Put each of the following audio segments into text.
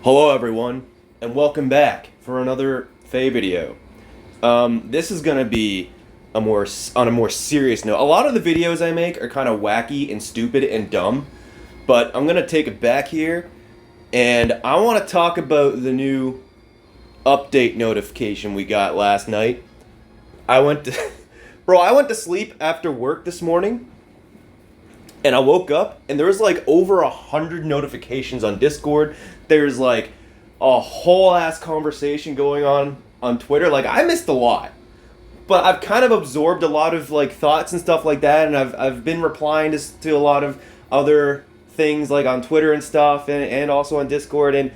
Hello everyone, and welcome back for another Faye video. This is gonna be on a more serious note. A lot of the videos I make are kind of wacky and stupid and dumb, but I'm gonna take it back here, and I want to talk about the new update notification we got last night. I went to sleep after work this morning, and I woke up, and there was like over 100 notifications on Discord. There's like a whole ass conversation going on Twitter. Like, I missed a lot, but I've kind of absorbed a lot of like thoughts and stuff like that, and I've been replying to a lot of other things like on Twitter and stuff, and also on Discord, and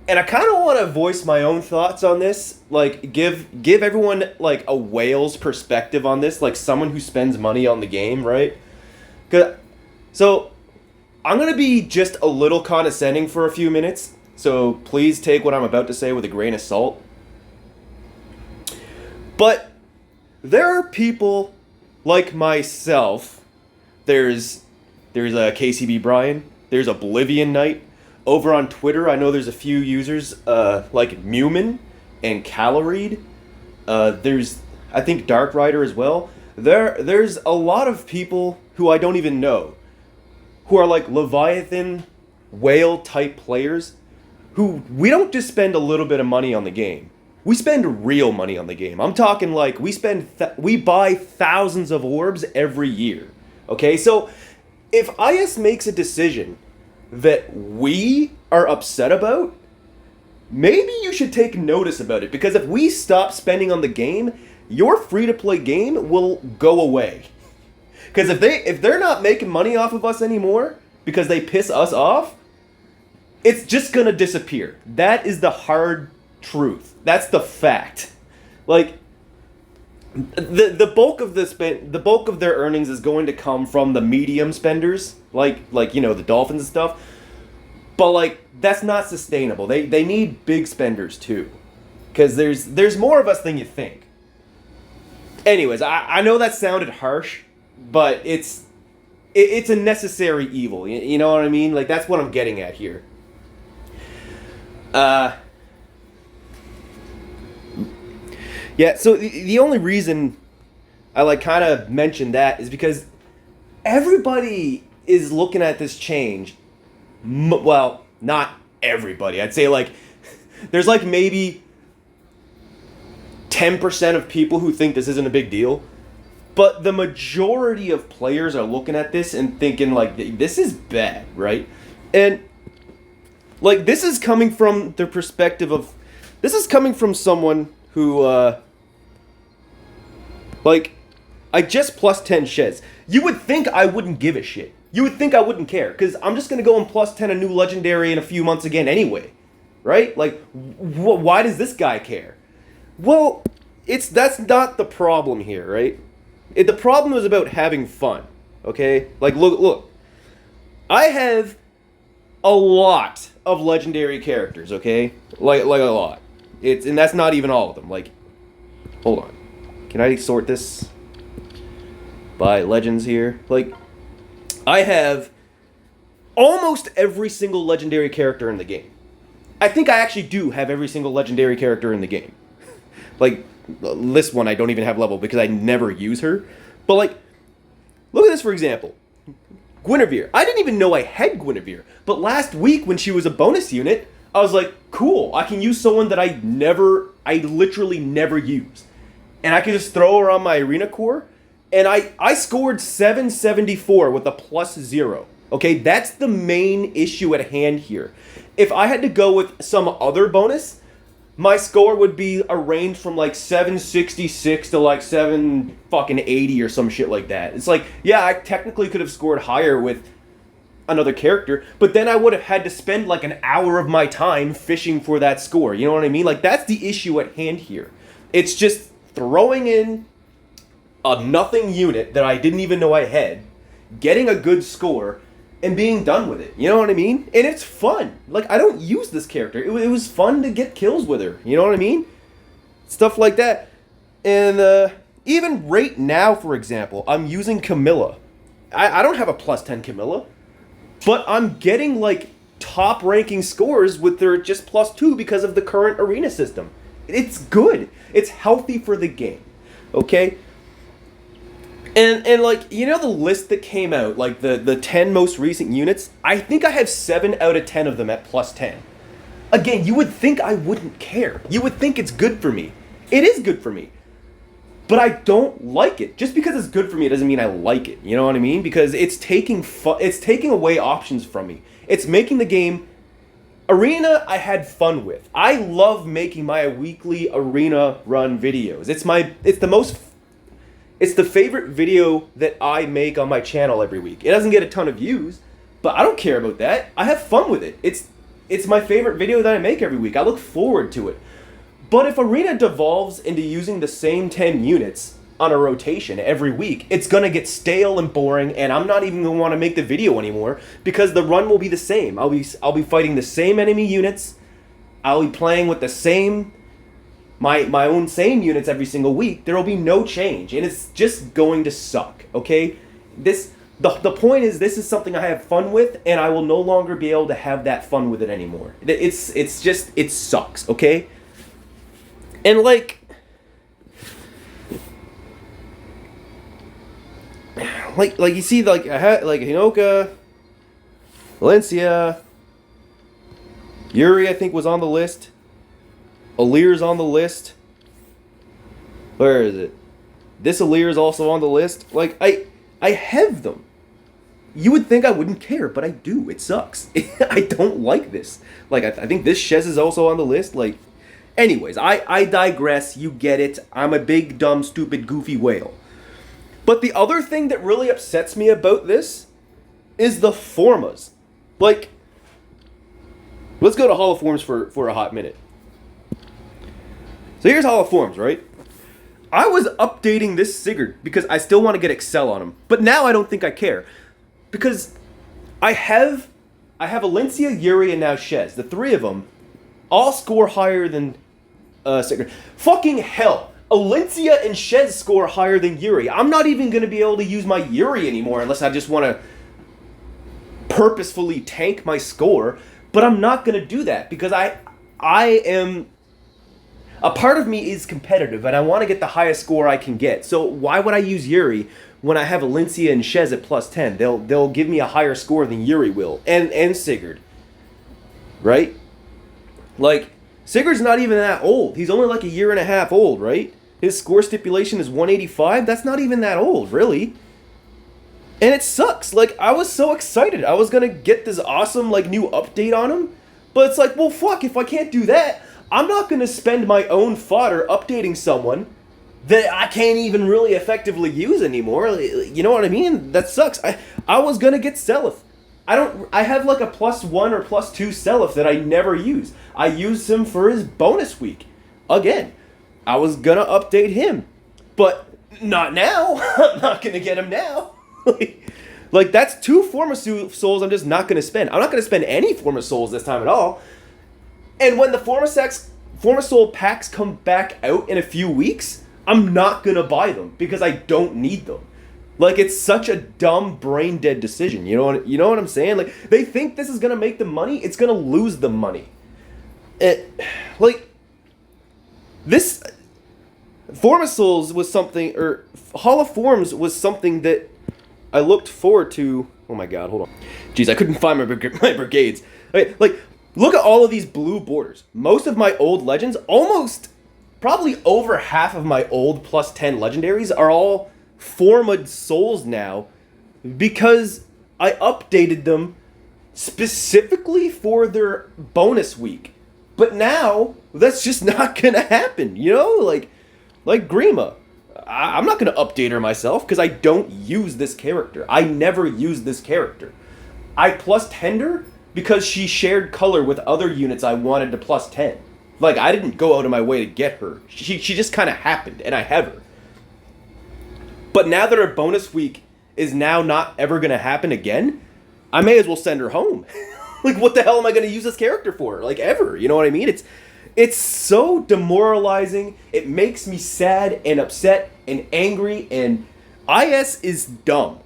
I kind of want to voice my own thoughts on this. Like, give everyone like a whale's perspective on this, like someone who spends money on the game, right? So I'm going to be just a little condescending for a few minutes, so please take what I'm about to say with a grain of salt. But there are people like myself. There's a KCB Brian, there's Oblivion Knight. Over on Twitter, I know there's a few users like Mumin and Caloreed. There's, I think, Dark Rider as well. There's a lot of people who I don't even know, who are like Leviathan, whale type players, who we don't just spend a little bit of money on the game. We spend real money on the game. I'm talking like we buy thousands of orbs every year. Okay, so if IS makes a decision that we are upset about, maybe you should take notice about it, because if we stop spending on the game, your free-to-play game will go away. Because if they're not making money off of us anymore because they piss us off, it's just gonna disappear. That is the hard truth. That's the fact. Like, the bulk of the bulk of their earnings is going to come from the medium spenders, like you know, the Dolphins and stuff. But like, that's not sustainable. They need big spenders too, because there's more of us than you think. Anyways, I know that sounded harsh, but it's a necessary evil. You know what I mean? Like, that's what I'm getting at here. Yeah, so the only reason I like kind of mentioned that is because everybody is looking at this change. Well, not everybody. I'd say like there's like maybe 10% of people who think this isn't a big deal. But the majority of players are looking at this and thinking like, this is bad, right? And like, this is coming from the perspective of, this is coming from someone who, like, I just plus 10 sheds. You would think I wouldn't give a shit. You would think I wouldn't care, because I'm just going to go and plus 10 a new legendary in a few months again anyway, right? Like, why does this guy care? Well, that's not the problem here, right? The problem is about having fun, okay? Like, look. I have a lot of legendary characters, okay? Like a lot. And that's not even all of them. Like, hold on. Can I sort this by legends here? Like, I have almost every single legendary character in the game. I think I actually do have every single legendary character in the game. Like, this one I don't even have level because I never use her. But like, look at this for example. Guinevere. I didn't even know I had Guinevere. But last week when she was a bonus unit, I was like, cool, I can use someone that I literally never use. And I can just throw her on my arena core. And I scored 774 with a +0. Okay, that's the main issue at hand here. If I had to go with some other bonus, my score would be a range from like 766 to like 780 or some shit like that. It's like, yeah, I technically could have scored higher with another character, but then I would have had to spend like an hour of my time fishing for that score. You know what I mean? Like, that's the issue at hand here. It's just throwing in a nothing unit that I didn't even know I had, getting a good score, and being done with it. You know what I mean? And it's fun. Like, I don't use this character. It was fun to get kills with her. You know what I mean? Stuff like that. And even right now, for example, I'm using Camilla. I don't have a +10 Camilla, but I'm getting like top ranking scores with their just +2 because of the current arena system. It's good. It's healthy for the game. Okay? And like, you know the list that came out, like the 10 most recent units? I think I have 7 out of 10 of them at +10. Again, you would think I wouldn't care. You would think it's good for me. It is good for me. But I don't like it. Just because it's good for me, it doesn't mean I like it. You know what I mean? Because it's taking away options from me. It's making the game... Arena, I had fun with. I love making my weekly arena run videos. It's the favorite video that I make on my channel every week. It doesn't get a ton of views, but I don't care about that. I have fun with it. It's my favorite video that I make every week. I look forward to it. But if Arena devolves into using the same 10 units on a rotation every week, it's going to get stale and boring, and I'm not even going to want to make the video anymore because the run will be the same. I'll be fighting the same enemy units. I'll be playing with the same my own same units every single week. There will be no change, and it's just going to suck, okay? The point is, this is something I have fun with, and I will no longer be able to have that fun with it anymore. It sucks, okay? And like you see, like I had like Hinoka, Valencia, Yuri I think was on the list. Alir's on the list. Where is it? This Alir is also on the list. Like I have them. You would think I wouldn't care, but I do. It sucks. I don't like this. Like I think this Shez is also on the list. Like, anyways, I digress. You get it. I'm a big, dumb, stupid, goofy whale. But the other thing that really upsets me about this is the formas. Like, let's go to Hall of Forms for a hot minute. So here's Hall of Forms, right? I was updating this Sigurd because I still want to get Excel on him. But now I don't think I care. Because I have Valencia, Yuri, and now Shez. The three of them all score higher than Sigurd. Fucking hell. Valencia and Shez score higher than Yuri. I'm not even going to be able to use my Yuri anymore unless I just want to purposefully tank my score. But I'm not going to do that because I am... A part of me is competitive and I want to get the highest score I can get. So why would I use Yuri when I have Valencia and Shez at +10? They'll give me a higher score than Yuri will. And Sigurd. Right? Like, Sigurd's not even that old. He's only like a year and a half old, right? His score stipulation is 185. That's not even that old, really. And it sucks. Like, I was so excited. I was going to get this awesome, like, new update on him. But it's like, well, fuck, if I can't do that, I'm not going to spend my own fodder updating someone that I can't even really effectively use anymore. You know what I mean? That sucks. I was going to get Seliph. I have like a +1 or +2 Seliph that I never use. I used him for his bonus week. Again, I was going to update him. But not now. I'm not going to get him now. Like, that's 2 Forma Souls I'm just not going to spend. I'm not going to spend any Forma Souls this time at all. And when the Forma Soul packs come back out in a few weeks, I'm not going to buy them because I don't need them. Like, it's such a dumb, brain-dead decision. You know what I'm saying? Like, they think this is going to make them money. It's going to lose them money. This Forma Souls was something, or Hall of Forms was something that I looked forward to. Oh my god, hold on. Jeez, I couldn't find my brigades. Like, look at all of these blue borders. Most of my old legends, probably over half of my old +10 legendaries are all Forma Souls now because I updated them specifically for their bonus week. But now, that's just not going to happen, you know? Like Grima. I'm not going to update her myself because I don't use this character. I never use this character. I +10'd her because she shared color with other units I wanted to +10. Like, I didn't go out of my way to get her. She just kind of happened, and I have her. But now that her bonus week is now not ever going to happen again, I may as well send her home. Like, what the hell am I going to use this character for? Like, ever. You know what I mean? It's so demoralizing. It makes me sad and upset and angry, and IS is dumb.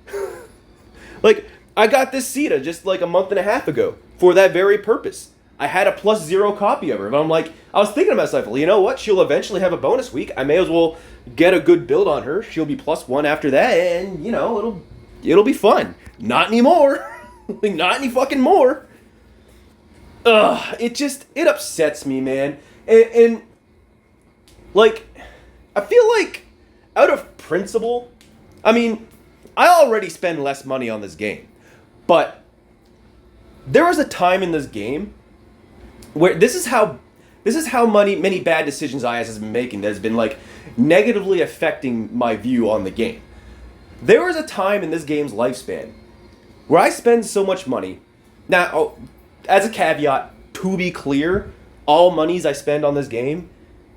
Like, I got this Sita just like a month and a half ago for that very purpose. I had a +0 copy of her, but I'm like, I was thinking to myself, well, you know what? She'll eventually have a bonus week. I may as well get a good build on her. She'll be +1 after that, and you know, it'll be fun. Not anymore. Not any fucking more. Ugh, it upsets me, man. And like, I feel like out of principle, I mean, I already spend less money on this game, but there was a time in this game where this is how many bad decisions IS has been making that has been like negatively affecting my view on the game. There was a time in this game's lifespan where I spend so much money. Now, as a caveat, to be clear, all monies I spend on this game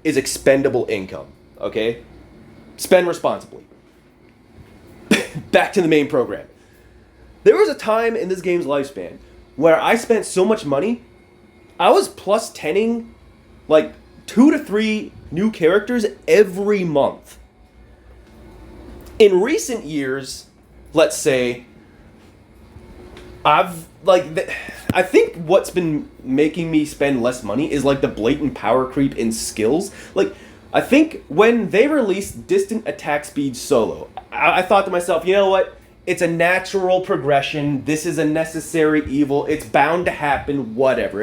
is expendable income, okay? Spend responsibly. Back to the main program. There was a time in this game's lifespan where I spent so much money, I was +10ing like 2 to 3 new characters every month. In recent years, let's say, I think what's been making me spend less money is like the blatant power creep in skills. Like, I think when they released Distant Attack Speed Solo, I thought to myself, you know what? It's a natural progression. This is a necessary evil. It's bound to happen, whatever.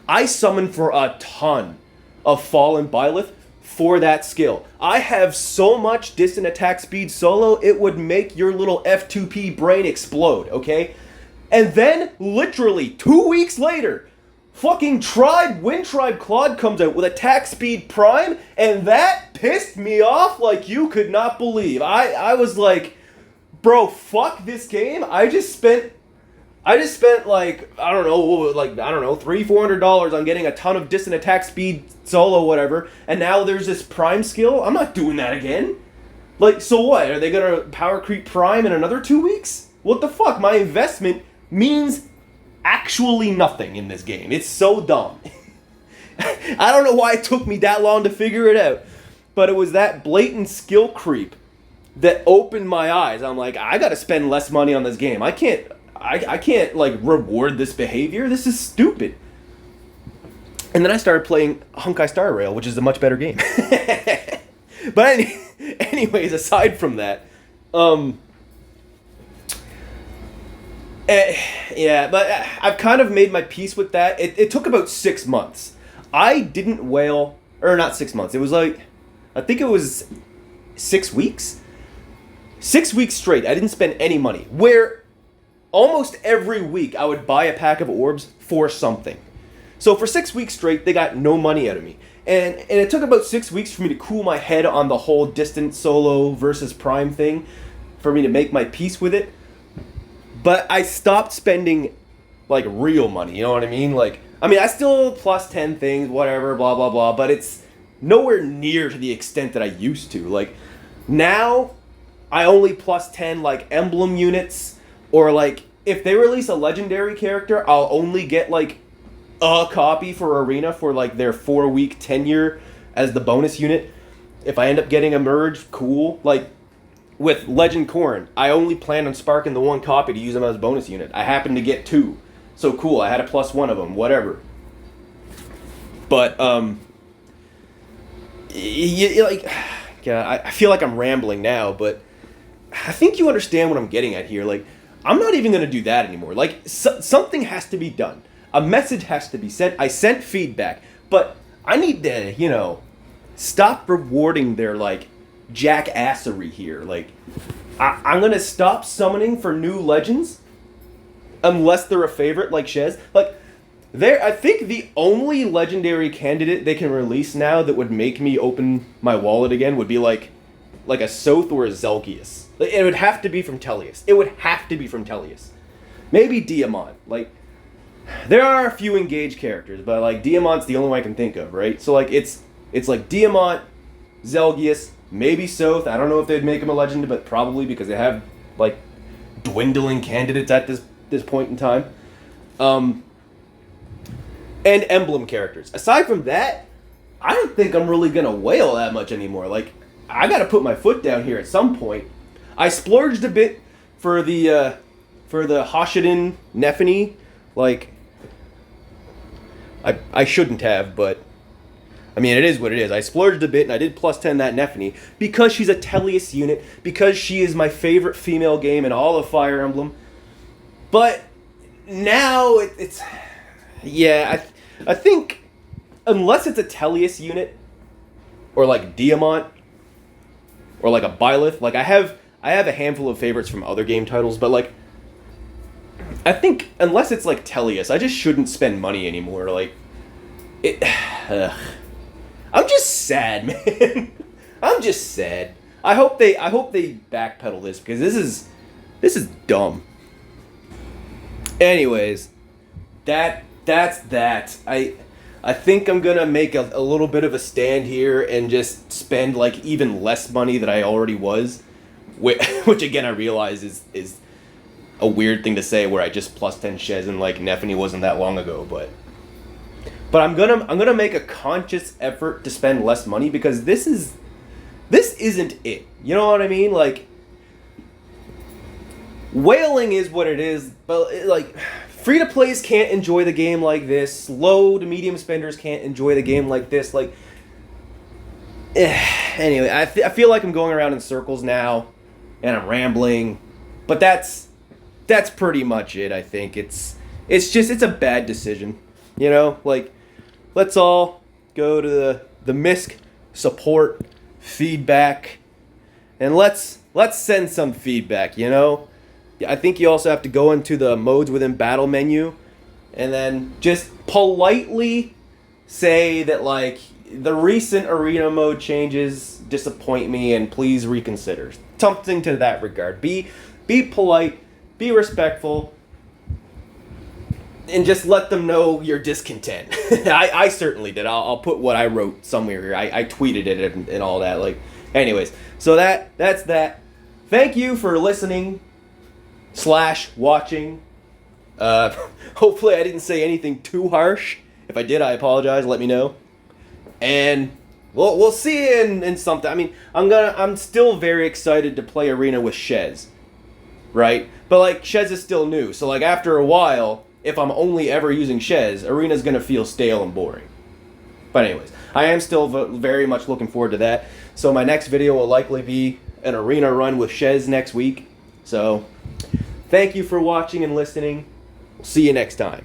I summoned for a ton of Fallen Byleth for that skill. I have so much Distant Attack Speed Solo, it would make your little F2P brain explode, okay? And then, literally, 2 weeks later, fucking Wind Tribe Claude comes out with Attack Speed Prime, and that pissed me off like you could not believe. I was like, bro, fuck this game. I just spent like, I don't know, $300-$400 on getting a ton of Distant Attack Speed Solo, whatever, and now there's this Prime skill? I'm not doing that again. Like, so what? Are they gonna power creep Prime in another 2 weeks? What the fuck? My investment means actually nothing in this game. It's so dumb. I don't know why it took me that long to figure it out, but it was that blatant skill creep that opened my eyes. I'm like, I gotta spend less money on this game. I can't like reward this behavior. This is stupid. And then I started playing Honkai Star Rail, which is a much better game. But anyways, aside from that, yeah, but I've kind of made my peace with that. It took about 6 months. I didn't wail, or not 6 months. It was like, I think it was 6 weeks. 6 weeks straight, I didn't spend any money. Where almost every week I would buy a pack of orbs for something. So for 6 weeks straight, they got no money out of me. And it took about 6 weeks for me to cool my head on the whole distant solo versus prime thing, for me to make my peace with it. But I stopped spending, like, real money, you know what I mean? Like, I mean, I still +10 things, whatever, blah, blah, blah, but it's nowhere near to the extent that I used to. Like, now, I only +10, like, emblem units, or, like, if they release a legendary character, I'll only get, like, a copy for Arena for, like, their 4-week tenure as the bonus unit. If I end up getting a merge, cool. Like, with Legend Corrin, I only plan on sparking the 1 copy to use them as a bonus unit. I happened to get 2. So cool, I had a +1 of them, whatever. But, like, yeah, I feel like I'm rambling now, but I think you understand what I'm getting at here. Like, I'm not even going to do that anymore. Like, something has to be done. A message has to be sent. I sent feedback, but I need to, you know, stop rewarding their, like, jackassery here. Like, I'm gonna stop summoning for new legends unless they're a favorite, like Shez. Like, I think the only legendary candidate they can release now that would make me open my wallet again would be like a Soth or a Zelgius. Like, it would have to be from Tellius. It would have to be from Tellius. Maybe Diamant. Like, there are a few engaged characters, but like Diamant's the only one I can think of, right? So like it's like Diamant, Zelgius, maybe Soth. I don't know if they'd make him a legend, but probably, because they have like dwindling candidates at this point in time. And emblem characters. Aside from that, I don't think I'm really gonna wail that much anymore. Like, I gotta put my foot down here at some point. I splurged a bit for the Hashidin Nephany. Like, I shouldn't have, but I mean, it is what it is. I splurged a bit, and I did plus 10 that Nephany because she's a Tellius unit, because she is my favorite female game in all of Fire Emblem. But now it's... Yeah, I think unless it's a Tellius unit, or like Diamant, or like a Byleth, like I have a handful of favorites from other game titles, but like I think unless it's like Tellius, I just shouldn't spend money anymore. Like it. I'm just sad, man. I'm just sad. I hope they backpedal this because this is dumb. Anyways, that's that. I think I'm gonna make a little bit of a stand here and just spend like even less money than I already was, which again I realize is a weird thing to say where I just plus 10 Shez and like Nephany wasn't that long ago, but I'm gonna make a conscious effort to spend less money because this isn't it. You know what I mean? Like whaling is what it is, but like free to plays can't enjoy the game like this. Low to medium spenders can't enjoy the game like this. Like anyway, I feel like I'm going around in circles now, and I'm rambling, but that's pretty much it. I think it's a bad decision. You know, like let's all go to the MISC support feedback, and let's send some feedback. You know, I think you also have to go into the modes within battle menu, and then just politely say that like the recent arena mode changes disappoint me, and please reconsider. Something to that regard. Be polite, be respectful, and just let them know your discontent. I certainly did. I'll put what I wrote somewhere here. I tweeted it and all that. Like, anyways, so that's that. Thank you for listening / watching. Hopefully I didn't say anything too harsh. If I did, I apologize. Let me know. And we'll see you in something. I mean, I'm still very excited to play Arena with Shez, right? But like Shez is still new, so like after a while, if I'm only ever using Shez, Arena's gonna feel stale and boring. But anyways, I am still very much looking forward to that. So my next video will likely be an Arena run with Shez next week. So thank you for watching and listening. See you next time.